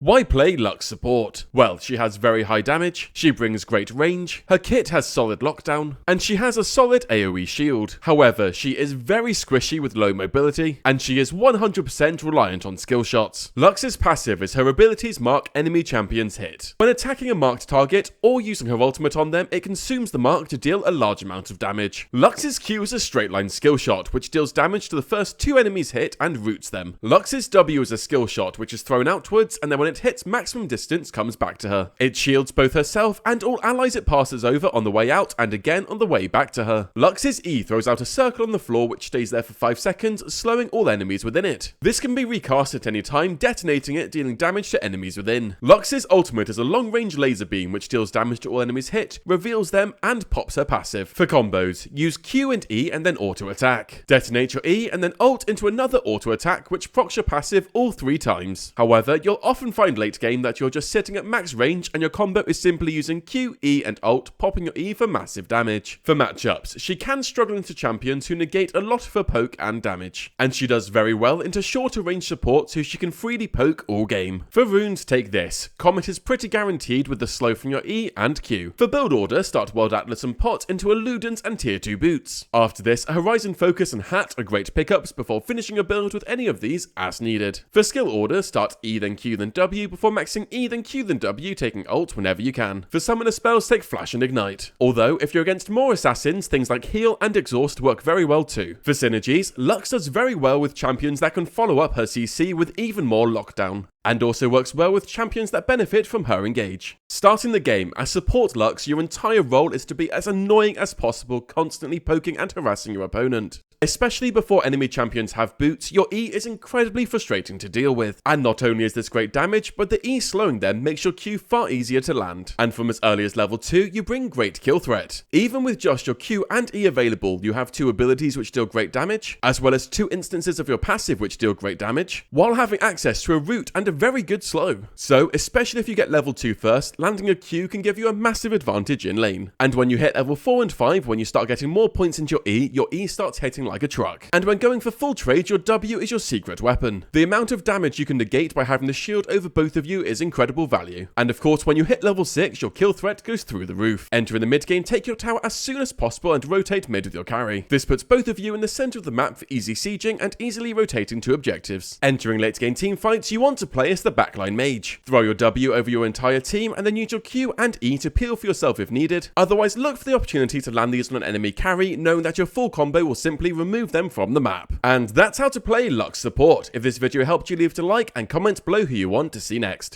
Why play Lux Support? Well, she has very high damage, she brings great range, her kit has solid lockdown, and she has a solid AoE shield. However, she is very squishy with low mobility, and she is 100% reliant on skill shots. Lux's passive is her abilities mark enemy champions hit. When attacking a marked target or using her ultimate on them, it consumes the mark to deal a large amount of damage. Lux's Q is a straight line skill shot, which deals damage to the first 2 enemies hit and roots them. Lux's W is a skill shot, which is thrown outwards, and then when it hits maximum distance comes back to her. It shields both herself and all allies it passes over on the way out and again on the way back to her. Lux's E throws out a circle on the floor which stays there for 5 seconds, slowing all enemies within it. This can be recast at any time, detonating it, dealing damage to enemies within. Lux's ultimate is a long-range laser beam which deals damage to all enemies hit, reveals them, and pops her passive. For combos, use Q and E and then auto attack. Detonate your E and then ult into another auto attack which procs your passive all 3 times. However, you'll often find late game that you're just sitting at max range and your combo is simply using Q, E and ult, popping your E for massive damage. For matchups, she can struggle into champions who negate a lot of her poke and damage, and she does very well into shorter range support so she can freely poke all game. For runes, take this. Comet is pretty guaranteed with the slow from your E and Q. For build order, start World Atlas and Pot into Eludens and tier 2 boots. After this, a Horizon Focus and Hat are great pickups before finishing a build with any of these as needed. For skill order, start E then Q then W before maxing E then Q then W, taking ult whenever you can. For summoner spells, take Flash and Ignite. Although, if you're against more assassins, things like Heal and Exhaust work very well too. For synergies, Lux does very well with champions that can follow up her CC with even more lockdown, and also works well with champions that benefit from her engage. Starting the game, as support Lux, your entire role is to be as annoying as possible, constantly poking and harassing your opponent. Especially before enemy champions have boots, your E is incredibly frustrating to deal with. And not only is this great damage, but the E slowing them makes your Q far easier to land. And from as early as level 2, you bring great kill threat. Even with just your Q and E available, you have 2 abilities which deal great damage, as well as 2 instances of your passive which deal great damage, while having access to a root and a very good slow. So, especially if you get level 2 first, landing a Q can give you a massive advantage in lane. And when you hit level 4 and 5, when you start getting more points into your E starts hitting like a truck. And when going for full trade, your W is your secret weapon. The amount of damage you can negate by having the shield over both of you is incredible value. And of course, when you hit level 6, your kill threat goes through the roof. Enter in the mid game, take your tower as soon as possible and rotate mid with your carry. This puts both of you in the center of the map for easy sieging and easily rotating to objectives. Entering late game team fights, you want to play as the backline mage. Throw your W over your entire team and then use your Q and E to peel for yourself if needed. Otherwise, look for the opportunity to land these on an enemy carry, knowing that your full combo will simply remove them from the map. And that's how to play Lux Support. If this video helped you, leave it a like and comment below who you want to see next.